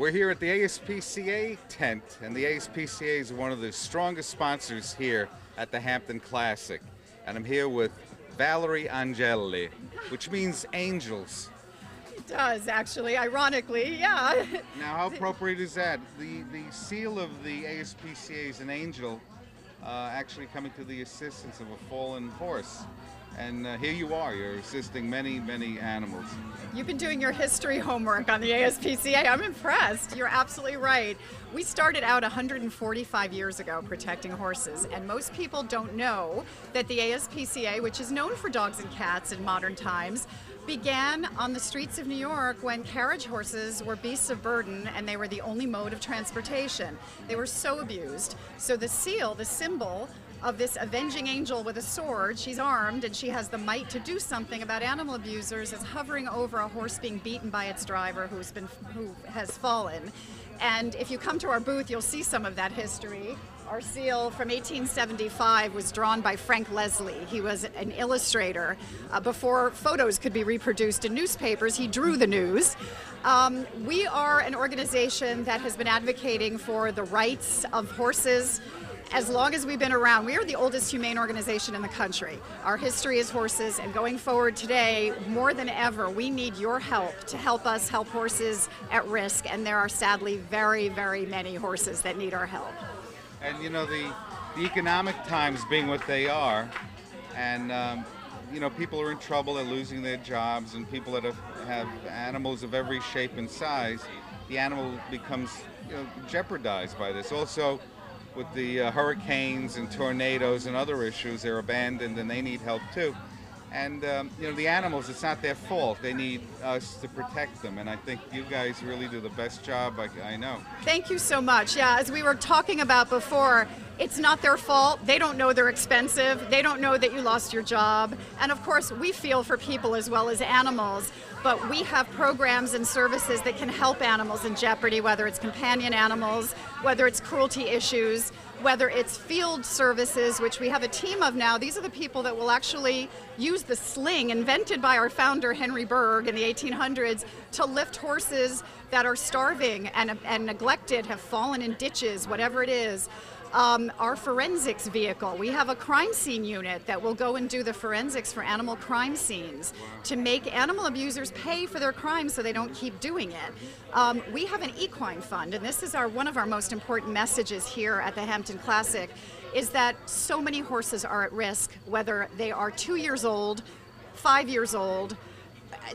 We're here at the ASPCA tent, and the ASPCA is one of the strongest sponsors here at the Hampton Classic. And I'm here with Valerie Angelli, which means angels. It does, actually, ironically, yeah. Now, how appropriate is that? The seal of the ASPCA is an angel actually coming to the assistance of a fallen horse. And here you are, you're assisting many, many animals. You've been doing your history homework on the ASPCA. I'm impressed. You're absolutely right. We started out 145 years ago protecting horses, and most people don't know that the ASPCA, which is known for dogs and cats in modern times, began on the streets of New York when carriage horses were beasts of burden and they were the only mode of transportation. They were so abused. So the seal, the symbol of this avenging angel with a sword, she's armed and she has the might to do something about animal abusers, is hovering over a horse being beaten by its driver who has fallen. And if you come to our booth, you'll see some of that history. Our seal from 1875 was drawn by Frank Leslie. He was an illustrator. Before photos could be reproduced in newspapers, he drew the news. We are an organization that has been advocating for the rights of horses as long as we've been around. We are the oldest humane organization in the country. Our history is horses, and going forward today, more than ever, we need your help to help us help horses at risk, and there are sadly very, very many horses that need our help. And you know, the economic times being what they are, and you know, people are in trouble, they're losing their jobs, and people that have animals of every shape and size, the animal becomes, you know, jeopardized by this. Also, with the hurricanes and tornadoes and other issues, they're abandoned and they need help too. And you know, the animals, it's not their fault. They need us to protect them, and I think you guys really do the best job I know. Thank you so much. Yeah, as we were talking about before, it's not their fault. They don't know they're expensive. They don't know that you lost your job. And of course, we feel for people as well as animals, but we have programs and services that can help animals in jeopardy, whether it's companion animals, whether it's cruelty issues, whether it's field services, which we have a team of now. These are the people that will actually use the sling invented by our founder, Henry Berg, in the 1800s to lift horses that are starving and neglected, have fallen in ditches, whatever it is. Our forensics vehicle, we have a crime scene unit that will go and do the forensics for animal crime scenes to make animal abusers pay for their crimes so they don't keep doing it. We have an equine fund, and this is one of our most important messages here at the Hampton Classic, is that so many horses are at risk, whether they are 2 years old, 5 years old.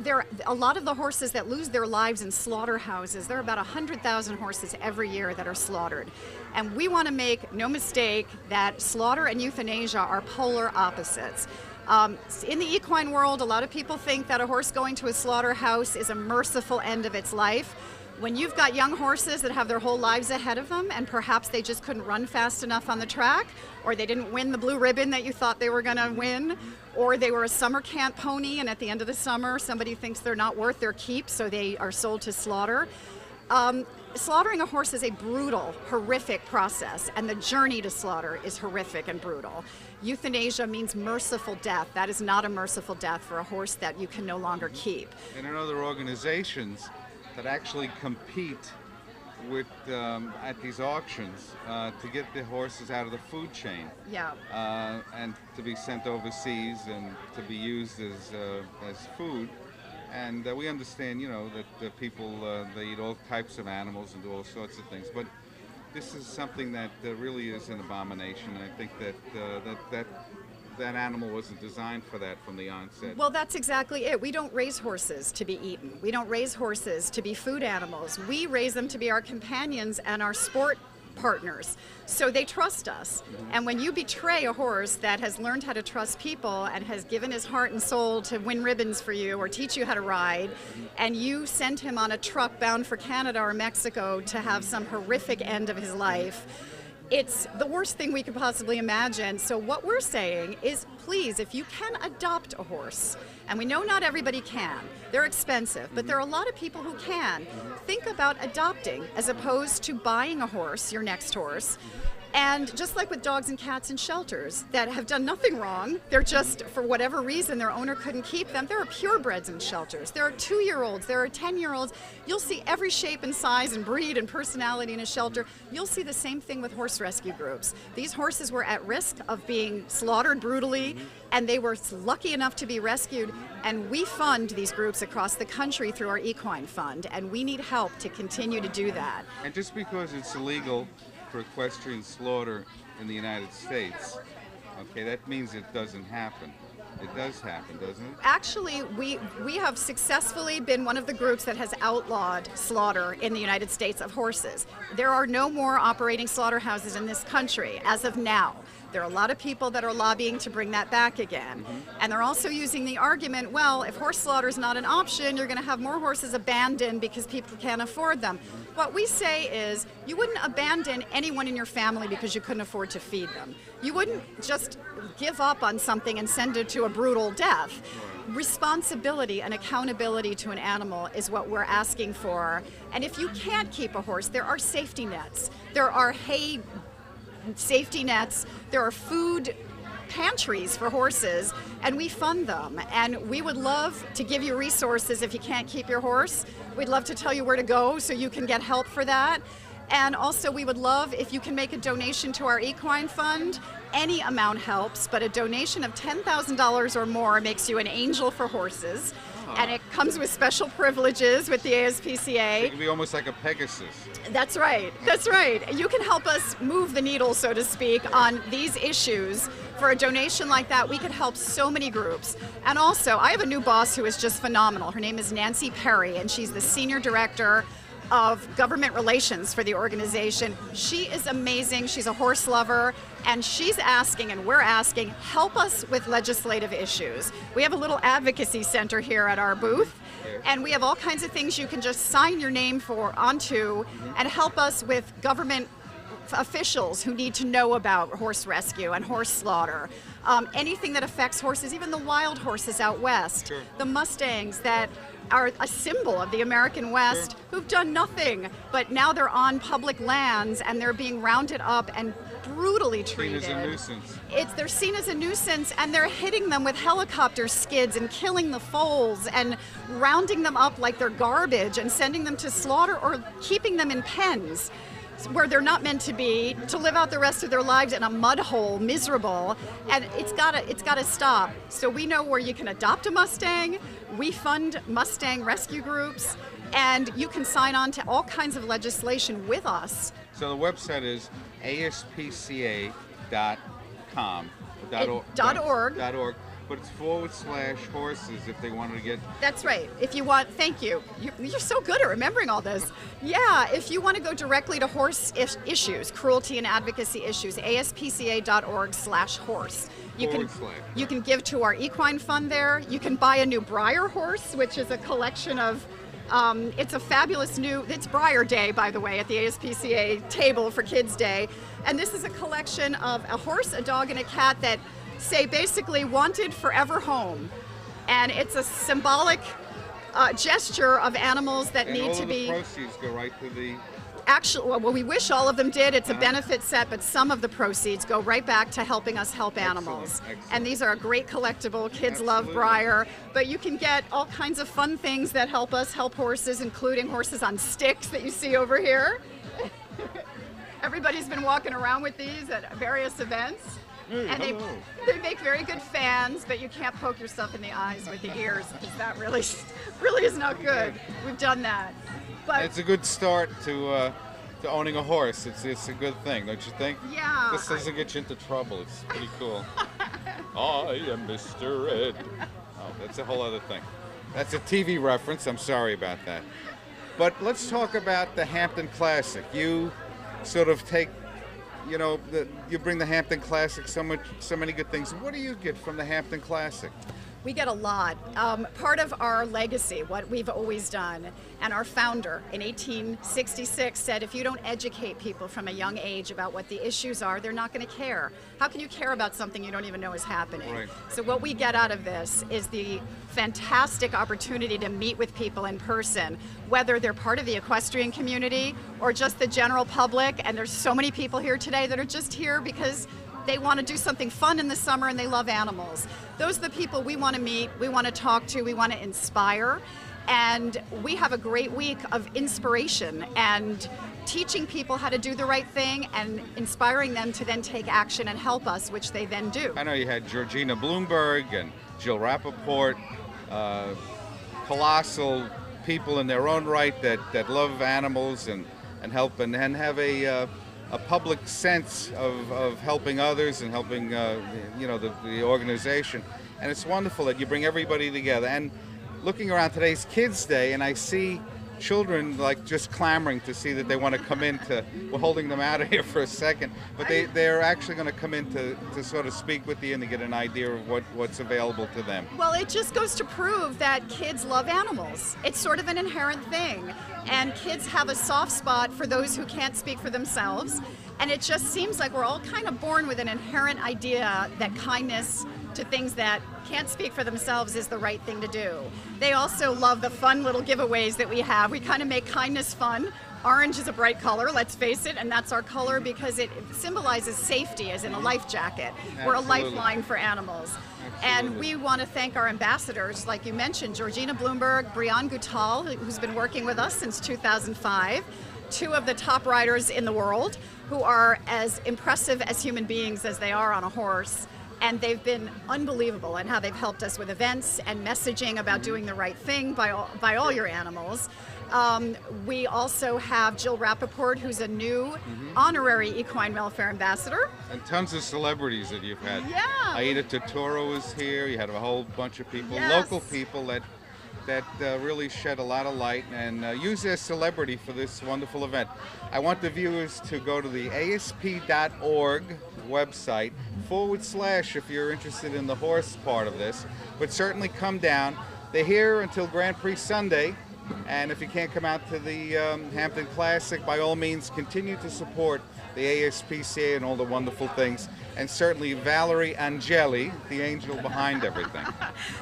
There are a lot of the horses that lose their lives in slaughterhouses. There are about 100,000 horses every year that are slaughtered. And we want to make no mistake that slaughter and euthanasia are polar opposites. In the equine world, a lot of people think that a horse going to a slaughterhouse is a merciful end of its life. When you've got young horses that have their whole lives ahead of them, and perhaps they just couldn't run fast enough on the track, or they didn't win the blue ribbon that you thought they were going to win, or they were a summer camp pony, and at the end of the summer, somebody thinks they're not worth their keep, so they are sold to slaughter. Slaughtering a horse is a brutal, horrific process, and the journey to slaughter is horrific and brutal. Euthanasia means merciful death. That is not a merciful death for a horse that you can no longer keep. And in other organizations that actually compete with at these auctions to get the horses out of the food chain, yeah, and to be sent overseas and to be used as food. And we understand, you know, that people they eat all types of animals and do all sorts of things, but this is something that really is an abomination. And I think that animal wasn't designed for that from the onset. Well, that's exactly it. We don't raise horses to be eaten. We don't raise horses to be food animals. We raise them to be our companions and our sport partners. So they trust us. And when you betray a horse that has learned how to trust people and has given his heart and soul to win ribbons for you or teach you how to ride, and you send him on a truck bound for Canada or Mexico to have some horrific end of his life, it's the worst thing we could possibly imagine. So what we're saying is, please, if you can adopt a horse, and we know not everybody can, they're expensive, but there are a lot of people who can, think about adopting as opposed to buying a horse, your next horse, And just like with dogs and cats in shelters that have done nothing wrong, they're just, for whatever reason, their owner couldn't keep them. There are purebreds in shelters. There are 2-year-olds. There are 10-year-olds. You'll see every shape and size and breed and personality in a shelter. You'll see the same thing with horse rescue groups. These horses were at risk of being slaughtered brutally, and they were lucky enough to be rescued. And we fund these groups across the country through our equine fund, and we need help to continue to do that. And just because it's illegal for equestrian slaughter in the United States, okay, that means it doesn't happen. It does happen, doesn't it? Actually, we have successfully been one of the groups that has outlawed slaughter in the United States of horses. There are no more operating slaughterhouses in this country as of now. There are a lot of people that are lobbying to bring that back again. And they're also using the argument, well, if horse slaughter is not an option, you're going to have more horses abandoned because people can't afford them. What we say is, you wouldn't abandon anyone in your family because you couldn't afford to feed them. You wouldn't just give up on something and send it to a brutal death. Responsibility and accountability to an animal is what we're asking for. And if you can't keep a horse, there are safety nets. There are hay safety nets. There are food pantries for horses, and we fund them. And we would love to give you resources if you can't keep your horse. We'd love to tell you where to go so you can get help for that. And also, we would love if you can make a donation to our equine fund. Any amount helps, but a donation of $10,000 or more makes you an angel for horses. And it comes with special privileges with the ASPCA. It can be almost like a Pegasus. That's right. That's right. You can help us move the needle, so to speak, on these issues. For a donation like that, we could help so many groups. And also, I have a new boss who is just phenomenal. Her name is Nancy Perry, and she's the Senior Director of Government Relations for the organization. She is amazing. She's a horse lover, and she's asking, and we're asking, help us with legislative issues. We have a little advocacy center here at our booth, and we have all kinds of things you can just sign your name onto and help us with government officials who need to know about horse rescue and horse slaughter. Anything that affects horses, even the wild horses out west, the Mustangs that are a symbol of the American West, who've done nothing, but now they're on public lands and they're being rounded up and brutally treated. Seen as a nuisance. They're seen as a nuisance, and they're hitting them with helicopter skids and killing the foals and rounding them up like they're garbage and sending them to slaughter or keeping them in pens where they're not meant to be, to live out the rest of their lives in a mud hole, miserable, and it's gotta stop. So we know where you can adopt a Mustang. We fund Mustang rescue groups, and you can sign on to all kinds of legislation with us. So the website is ASPCA.com. .org. But it's /horses if they wanted to get... That's right. If you want, thank you. You're so good at remembering all this. Yeah, if you want to go directly to horse issues, cruelty and advocacy issues, ASPCA.org/horse. You can give to our equine fund there. You can buy a new Breyer horse, which is a collection of... it's a fabulous it's Breyer Day, by the way, at the ASPCA table for Kids Day. And this is a collection of a horse, a dog, and a cat that say basically wanted forever home. And it's a symbolic gesture of animals that need to be... And all of the proceeds go right to the... Actually, well, we wish all of them did. It's a benefit set, but some of the proceeds go right back to helping us help animals. Excellent. And these are a great collectible. Kids love Breyer. But you can get all kinds of fun things that help us help horses, including horses on sticks that you see over here. Everybody's been walking around with these at various events. And they make very good fans, but you can't poke yourself in the eyes with the ears, because that really is not good. We've done that. But it's a good start to owning a horse. It's a good thing, don't you think? Yeah. This doesn't get you into trouble. It's pretty cool. I am Mr. Ed. Oh, that's a whole other thing. That's a TV reference. I'm sorry about that. But let's talk about the Hampton Classic. You sort of take... You know, you bring the Hampton Classic so many good things. What do you get from the Hampton Classic? We get a lot. Part of our legacy, what we've always done, and our founder in 1866 said, if you don't educate people from a young age about what the issues are, they're not going to care. How can you care about something you don't even know is happening? Right. So what we get out of this is the fantastic opportunity to meet with people in person, whether they're part of the equestrian community or just the general public. And there's so many people here today that are just here because they want to do something fun in the summer and they love animals. Those are the people we want to meet, we want to talk to, we want to inspire. And we have a great week of inspiration and teaching people how to do the right thing and inspiring them to then take action and help us, which they then do. I know you had Georgina Bloomberg and Jill Rappaport, colossal people in their own right that love animals and help and have a public sense of helping others and helping the organization. And it's wonderful that you bring everybody together. And looking around today's Kids Day, and I see children like just clamoring to see that they want to come in to, we're holding them out of here for a second, but they're actually going to come in to sort of speak with you and to get an idea of what's available to them. Well, it just goes to prove that kids love animals. It's sort of an inherent thing. And kids have a soft spot for those who can't speak for themselves. And it just seems like we're all kind of born with an inherent idea that kindness to things that can't speak for themselves is the right thing to do. They also love the fun little giveaways that we have. We kind of make kindness fun. Orange is a bright color, let's face it, and that's our color because it symbolizes safety, as in a life jacket. Absolutely. We're a lifeline for animals. Absolutely. And we want to thank our ambassadors, like you mentioned, Georgina Bloomberg, Brianne Goutal, who's been working with us since 2005, two of the top riders in the world who are as impressive as human beings as they are on a horse. And they've been unbelievable in how they've helped us with events and messaging about doing the right thing by all your animals. We also have Jill Rappaport, who's a new honorary equine welfare ambassador. And tons of celebrities that you've had. Yeah. Aida Totoro was here. You had a whole bunch of people, Yes. local people that really shed a lot of light and use their celebrity for this wonderful event. I want the viewers to go to the asp.org website / if you're interested in the horse part of this, but certainly come down. They're here until Grand Prix Sunday, and if you can't come out to the Hampton Classic, by all means continue to support the ASPCA and all the wonderful things, and certainly Valerie Angelli, the angel behind everything.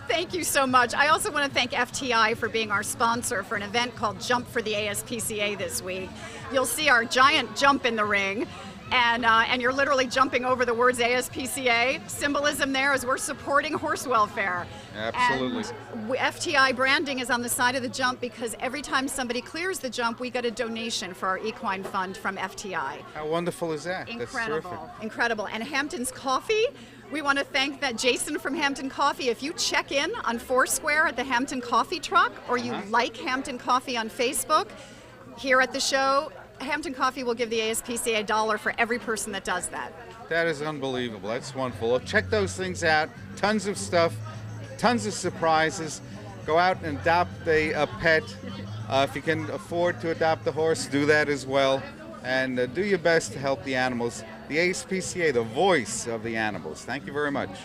Thank you so much. I also want to thank FTI for being our sponsor for an event called Jump for the ASPCA this week. You'll see our giant jump in the ring. And you're literally jumping over the words ASPCA. Symbolism there is we're supporting horse welfare. Absolutely. And FTI branding is on the side of the jump because every time somebody clears the jump, we get a donation for our equine fund from FTI. How wonderful is that? That's terrific. Incredible, incredible. And Hampton's Coffee, we want to thank that Jason from Hampton Coffee. If you check in on Foursquare at the Hampton Coffee truck, or you like Hampton Coffee on Facebook, here at the show, Hampton Coffee will give the ASPCA $1 for every person that does that. That is unbelievable. That's wonderful. Well, check those things out. Tons of stuff, tons of surprises. Go out and adopt a pet. If you can afford to adopt a horse, do that as well. And do your best to help the animals. The ASPCA, the voice of the animals. Thank you very much.